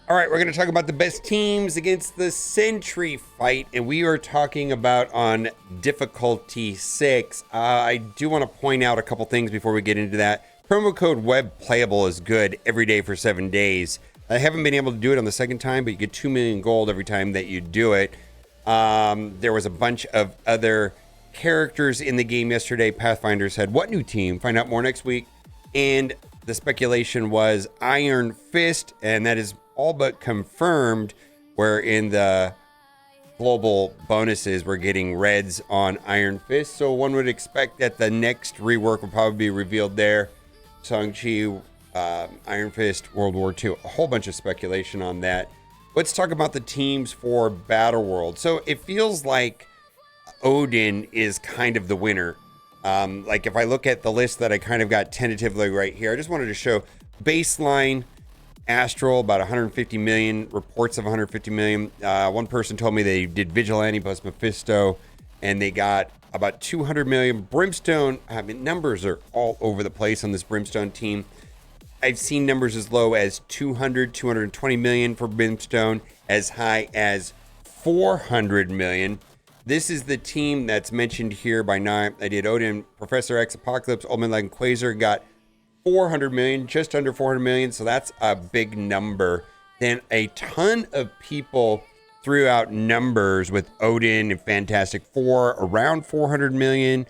All right, we're going to talk about the best teams against the Sentry fight, and we are talking about on difficulty 6. I do want to point out a couple things before we get into that. Promo code WebPlayable is good every day for 7 days. I haven't been able to do it on the second time, but you get 2 million gold every time that you do it. There was a bunch of other characters in the game yesterday. Pathfinder said, what new team? Find out more next week. And the speculation was Iron Fist, and that is all but confirmed, where in the global bonuses we're getting reds on Iron Fist. So one would expect that the next rework will probably be revealed there. Shang-Chi, Iron Fist, World War II. A whole bunch of speculation on that. Let's talk about the teams for Battleworld. So it feels like Odin is kind of the winner. Like if I look at the list that I kind of got tentatively right here, I just wanted to show baseline Astral, about 150 million, reports of 150 million. One person told me they did Vigilante plus Mephisto, and they got about 200 million. Brimstone, I mean, numbers are all over the place on this Brimstone team. I've seen numbers as low as 200, 220 million for Brimstone, as high as 400 million. This is the team that's mentioned here by nine. I did Odin, Professor X, Apocalypse, Ultimate Leg, Quasar, got 400 million, just under 400 million. So that's a big number. Then a ton of people threw out numbers with Odin and Fantastic Four around 400 million.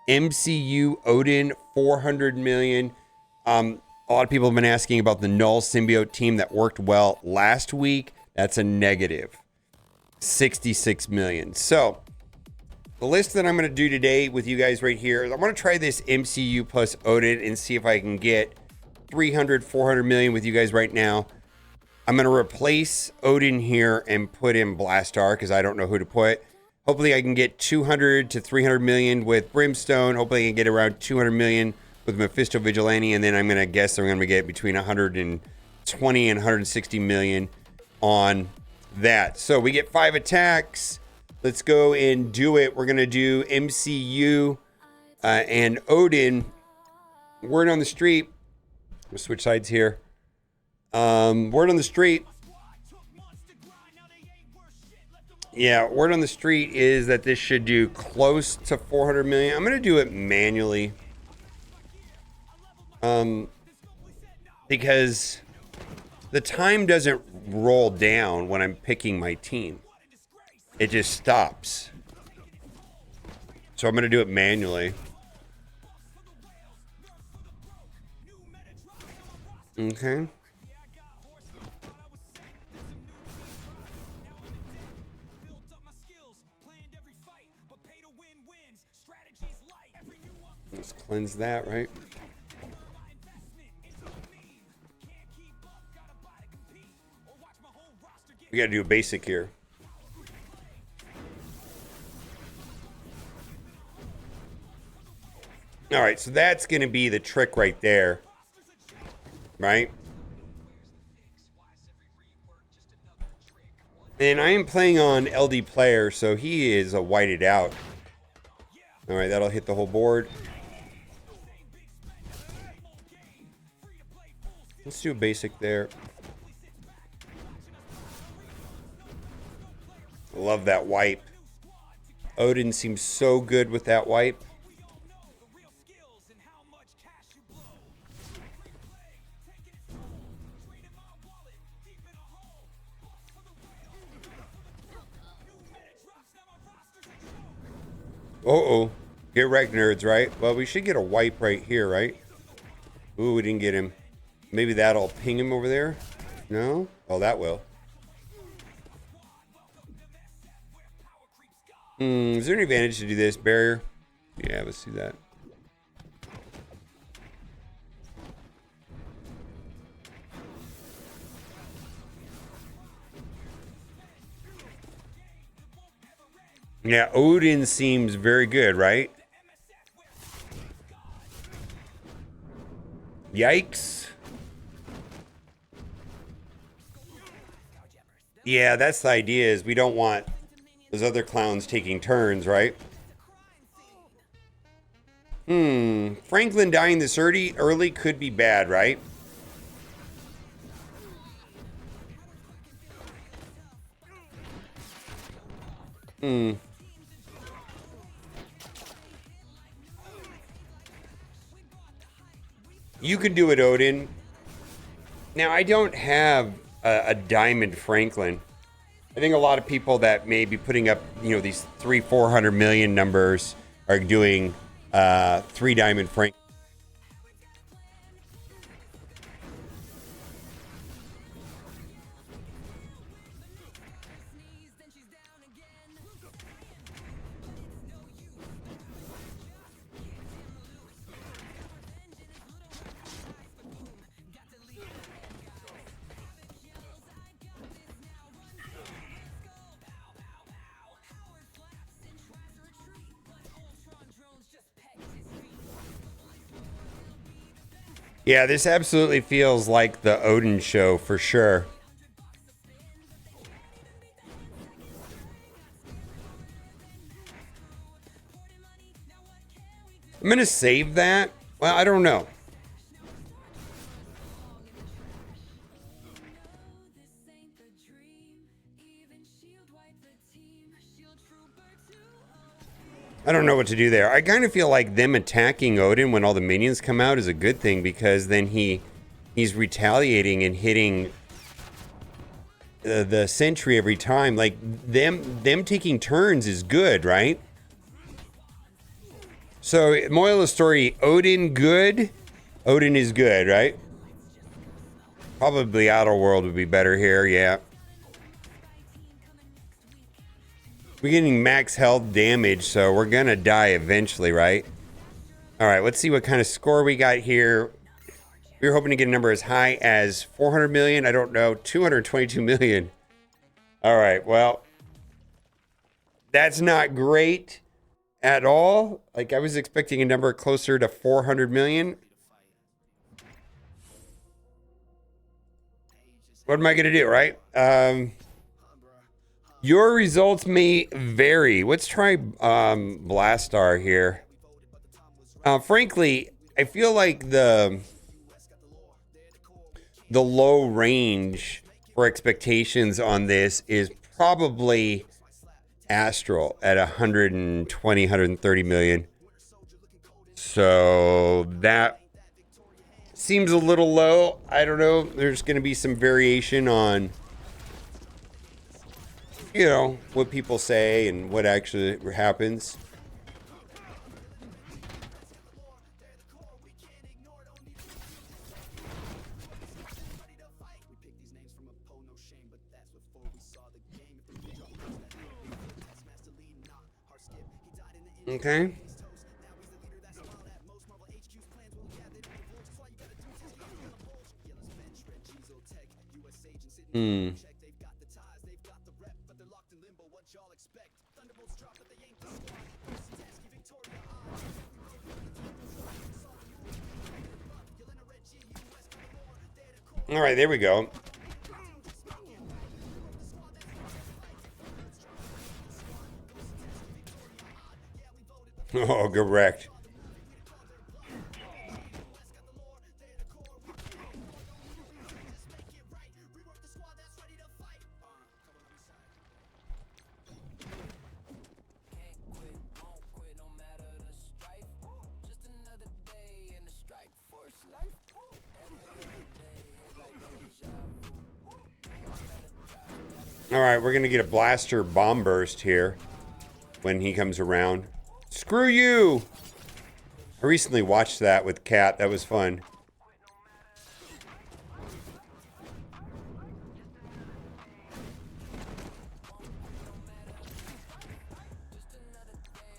MCU Odin, 400 million. A lot of people have been asking about the Null Symbiote team that worked well last week. That's a negative 66 million. So the list that I'm going to do today with you guys right here is I'm going to try this MCU plus Odin and see if I can get 300, 400 million with you guys right now. I'm going to replace Odin here and put in Blastar because I don't know who to put. Hopefully I can get 200 to 300 million with Brimstone. Hopefully I can get around 200 million with Mephisto Vigilante. And then I'm going to guess I'm going to get between 120 and 160 million on that. So we get 5 attacks. Let's go and do it. We're going to do MCU and Odin. Word on the street. We'll switch sides here. Word on the street. Yeah, word on the street is that this should do close to 400 million. I'm going to do it manually. Because the time doesn't roll down when I'm picking my team. It just stops. So I'm going to do it manually. Okay. Let's cleanse that, right? We got to do a basic here. All right, so that's going to be the trick right there, right? And I am playing on LD player, so he is a whited out. All right, that'll hit the whole board. Let's do a basic there. Love that wipe. Odin seems so good with that wipe. Uh-oh. Get wrecked, nerds, right? Well, we should get a wipe right here, right? Ooh, we didn't get him. Maybe that'll ping him over there? No? Oh, that will. Is there any advantage to do this? Barrier? Yeah, let's do that. Yeah, Odin seems very good, right? Yikes. Yeah, that's the idea, is we don't want those other clowns taking turns, right? Franklin dying this early could be bad, right? Hmm. You can do it, Odin. Now, I don't have a Diamond Franklin. I think a lot of people that may be putting up, these 400 million numbers are doing 3 Diamond Franklin. Yeah, this absolutely feels like the Odin show for sure. I'm going to save that. Well, I don't know. I don't know what to do there. I kind of feel like them attacking Odin when all the minions come out is a good thing, because then he's retaliating and hitting the sentry every time. Like them taking turns is good, right? So moral of the story: Odin good. Odin is good, right? Probably Battleworld would be better here. Yeah. We're getting max health damage, so we're gonna die eventually, right? All right, let's see what kind of score we got here. We were hoping to get a number as high as 400 million. I don't know, 222 million. All right, well, that's not great at all. Like, I was expecting a number closer to 400 million. What am I gonna do, right? Your results may vary. Let's try Blastar here. Frankly, I feel like the low range for expectations on this is probably Astral at 120, 130 million. So that seems a little low. I don't know. There's going to be some variation on, what people say and what actually happens. Okay. All right, there we go. Oh, get wrecked. All right, we're going to get a blaster bomb burst here when he comes around. Screw you! I recently watched that with Kat. That was fun.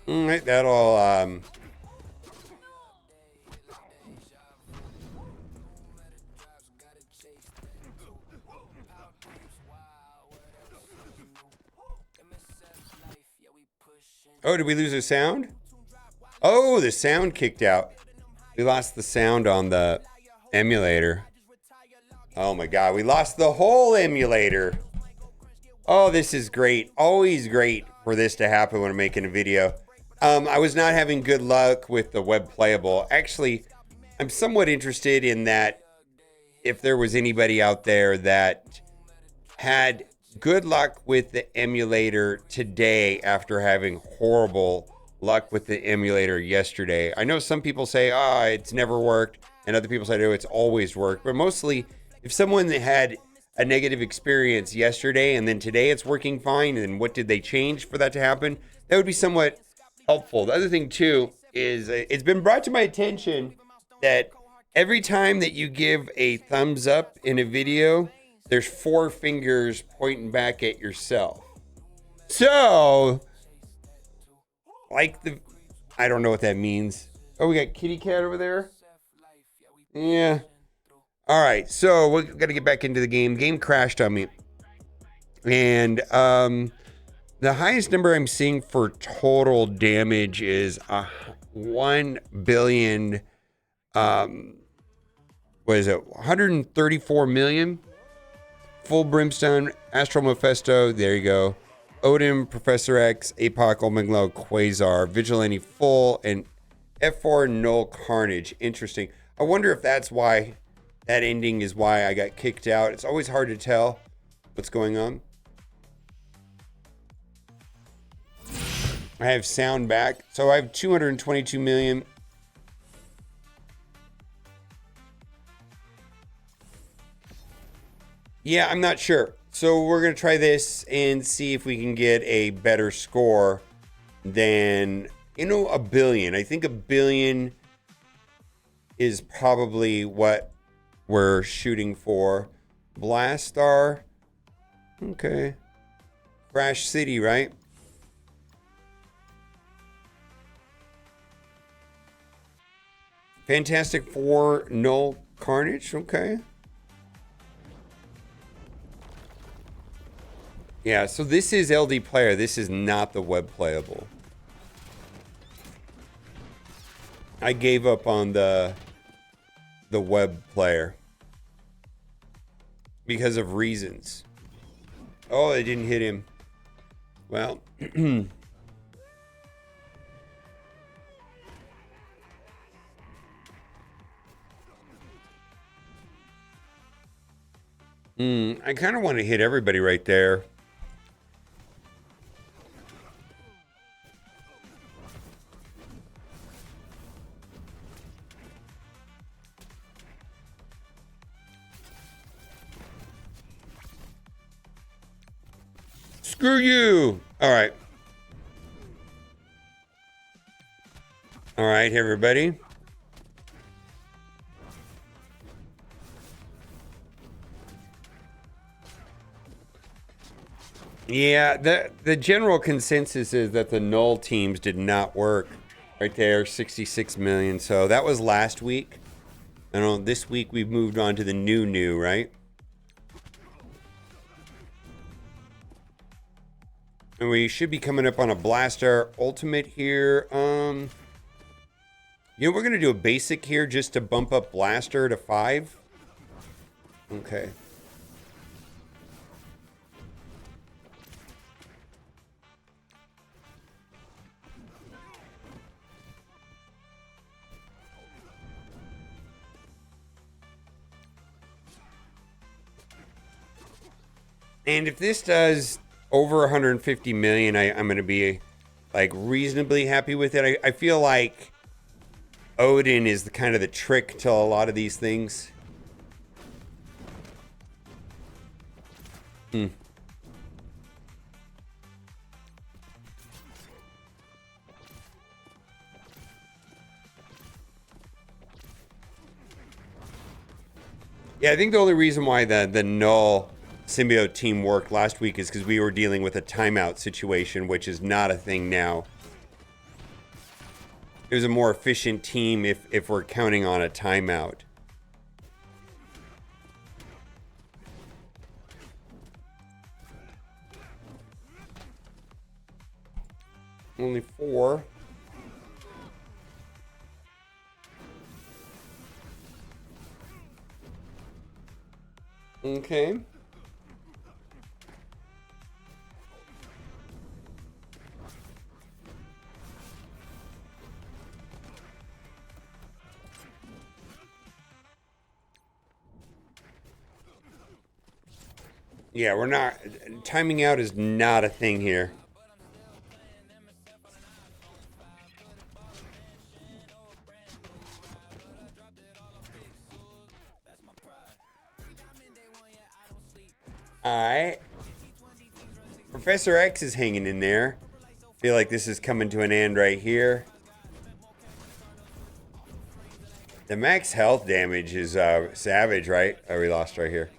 All right, that'll Oh, did we lose the sound? Oh, the sound kicked out. We lost the sound on the emulator. Oh my god, we lost the whole emulator. Oh, this is great. Always great for this to happen when I'm making a video. I was not having good luck with the web playable. Actually, I'm somewhat interested in that if there was anybody out there that had good luck with the emulator today after having horrible luck with the emulator yesterday. I know some people say, it's never worked, and other people say, oh, it's always worked. But mostly, if someone had a negative experience yesterday and then today it's working fine, and what did they change for that to happen? That would be somewhat helpful. The other thing, too, is it's been brought to my attention that every time that you give a thumbs up in a video, there's 4 fingers pointing back at yourself. So, I don't know what that means. Oh, we got kitty cat over there? Yeah. All right, so we're going to get back into the game. The game crashed on me. And the highest number I'm seeing for total damage is 1 billion, what is it, 134 million? Full Brimstone, Astral Mephisto, there you go. Odin, Professor X, Apoc, Omeglo, Quasar, Vigilante Full, and F4 Null Carnage. Interesting. I wonder if that's why that ending is why I got kicked out. It's always hard to tell what's going on. I have sound back. So I have 222 million. Yeah, I'm not sure. So we're going to try this and see if we can get a better score than, a billion. I think a billion is probably what we're shooting for. Blast Star. Okay. Crash City, right? Fantastic Four, Null Carnage. Okay. Yeah, so this is LD player. This is not the web playable. I gave up on the web player because of reasons. Oh, they didn't hit him. Well, I kind of want to hit everybody right there. Screw you. All right. All right, everybody. Yeah, the general consensus is that the null teams did not work. Right there, 66 million. So that was last week. I know this week we've moved on to the new, right? And we should be coming up on a Blaster Ultimate here. We're going to do a basic here just to bump up Blaster to 5. Okay. And if this does over 150 million, I'm going to be like reasonably happy with it. I feel like Odin is the kind of the trick to a lot of these things. Yeah, I think the only reason why the null symbiote team worked last week is because we were dealing with a timeout situation, which is not a thing now. It was a more efficient team if we're counting on a timeout. Only 4. Okay. Yeah, we're not... Timing out is not a thing here. Alright. Professor X is hanging in there. Feel like this is coming to an end right here. The max health damage is savage, right? Oh, we lost right here.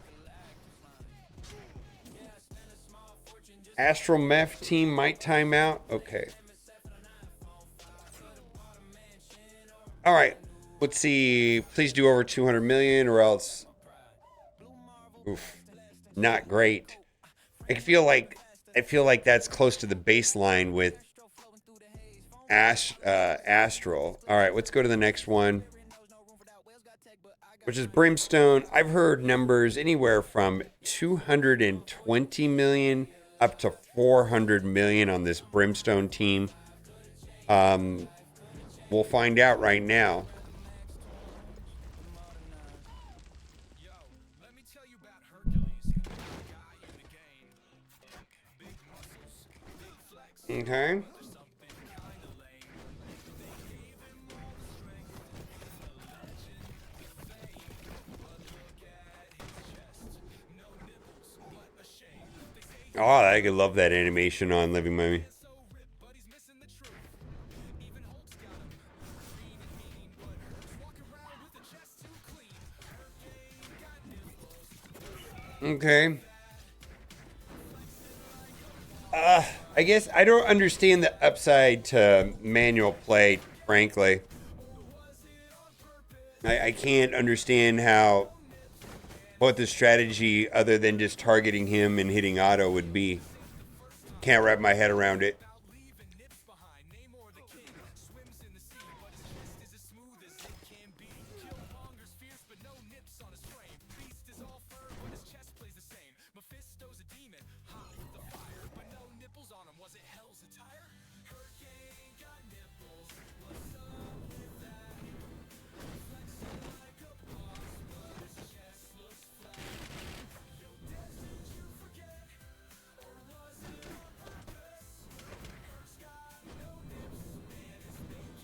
Astral Meth team might time out. Okay. All right. Let's see. Please do over 200 million or else. Oof. Not great. I feel like that's close to the baseline with Astral. All right, let's go to the next one, which is Brimstone. I've heard numbers anywhere from 220 million up to 400 million on this Brimstone team. We'll find out right now. Okay. Oh, I could love that animation on Living Mummy. Okay. I guess I don't understand the upside to manual play, frankly. I can't understand what the strategy other than just targeting him and hitting auto would be. Can't wrap my head around it.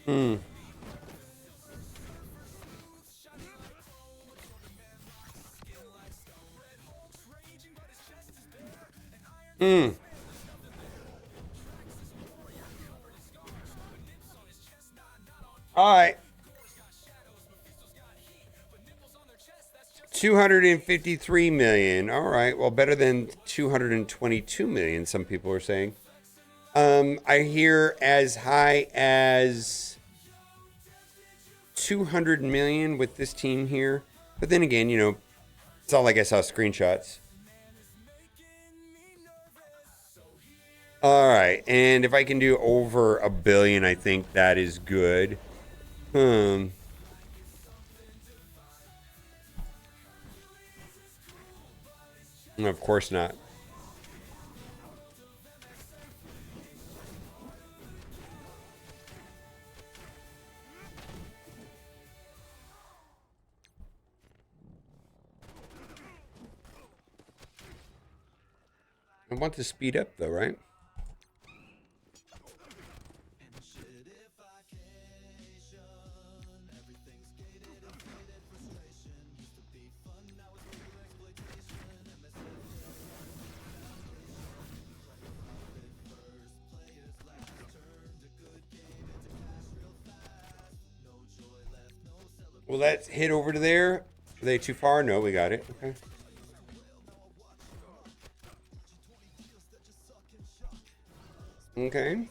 Hmm. Hmm. All right. 253 million. All right. Well, better than 222 million, some people are saying. I hear as high as 200 million with this team here. But then again, it's all like I saw screenshots. All right. And if I can do over a billion, I think that is good. Of course not. I want to speed up though, right? Will that hit over to there? Are they too far? No, we got it. Okay. Okay.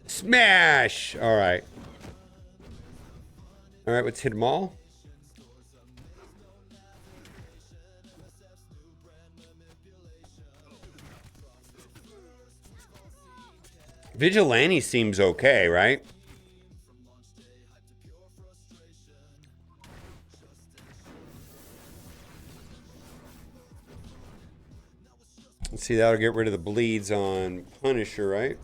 Smash! All right. All right, let's hit them all. Vigilante seems okay, right? see, that'll get rid of the bleeds on Punisher, right?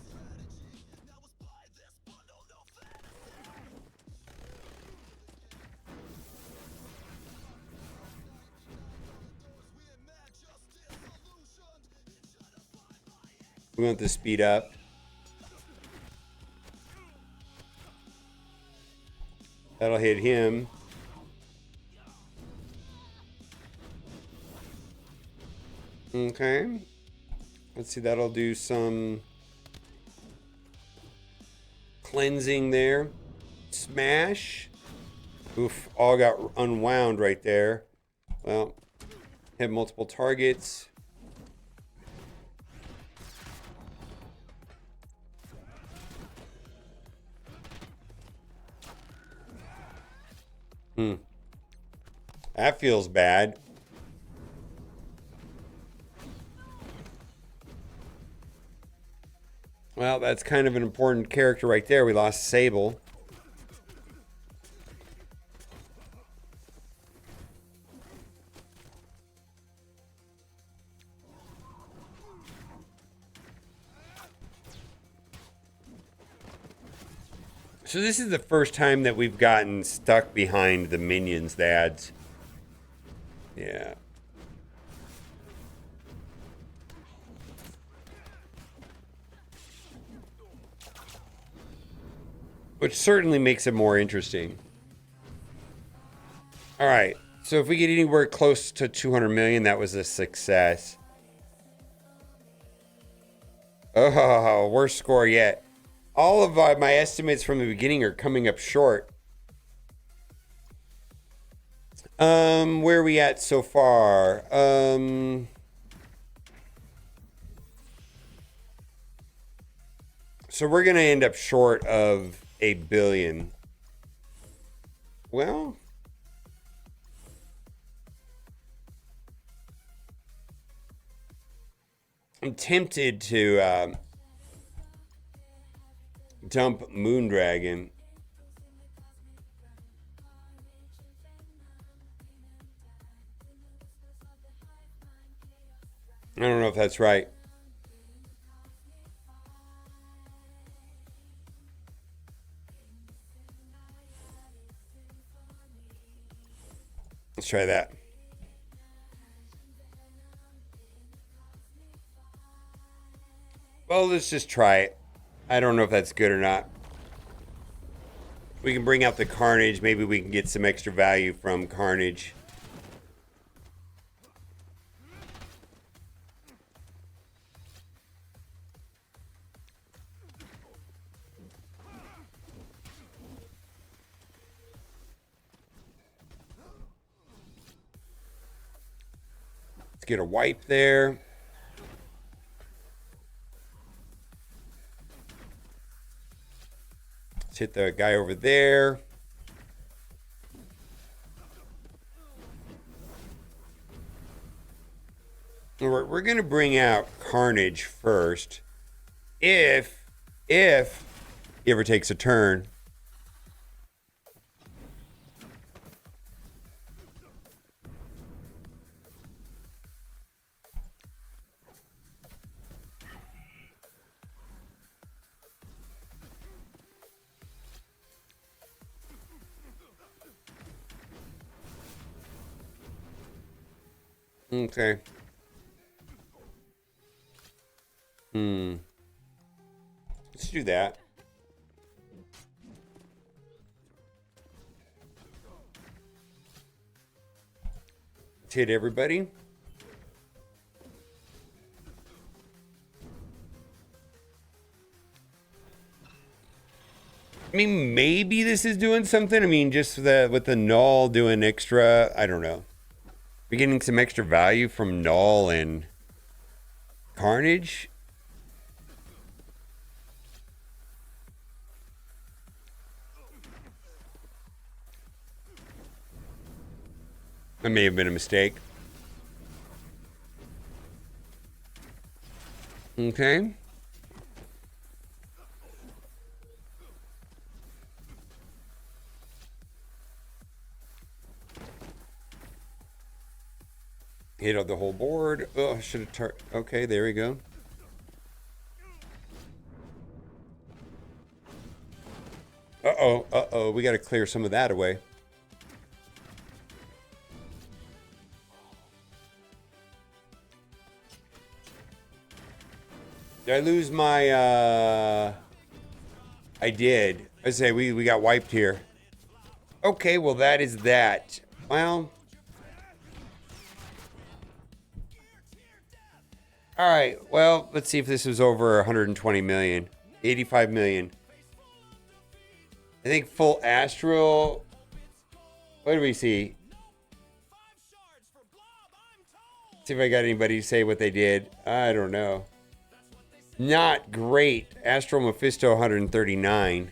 We want this speed up. That'll hit him. Okay. Let's see, that'll do some cleansing there. Smash. Oof, all got unwound right there. Well, hit multiple targets. That feels bad. Well, that's kind of an important character right there. We lost Sable. So this is the first time that we've gotten stuck behind the minions, the ads. Yeah. Which certainly makes it more interesting. All right. So if we get anywhere close to 200 million, that was a success. Oh, worst score yet. All of my estimates from the beginning are coming up short. Where are we at so far? So we're going to end up short of 1 billion. Well, I'm tempted to dump Moondragon. I don't know if that's right. Let's try that. Well, let's just try it. I don't know if that's good or not. We can bring out the Carnage. Maybe we can get some extra value from Carnage. Let's get a wipe there. Let's hit the guy over there. We're going to bring out Carnage first. If he ever takes a turn. Okay. Let's do that. Let's hit everybody. I mean, maybe this is doing something. I mean, just with the null doing extra, I don't know. We're getting some extra value from null and Carnage. That may have been a mistake. Okay. Hit up the whole board. Oh, should have okay, there we go. Uh-oh. We got to clear some of that away. Did I lose my, I did. I say we got wiped here. Okay, well that is that. Well. Alright, well, let's see if this was over 120 million. 85 million. I think full astral. What do we see? See if I got anybody to say what they did. I don't know. Not great. Astral Mephisto 139.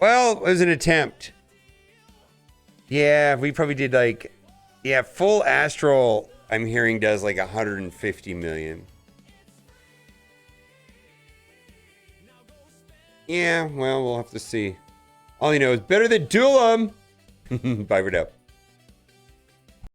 Well, it was an attempt. Yeah, we probably did like... Yeah, full astral, I'm hearing, does like 150 million. Yeah, well, we'll have to see. All you know is better than Duel 'em. Bye for now.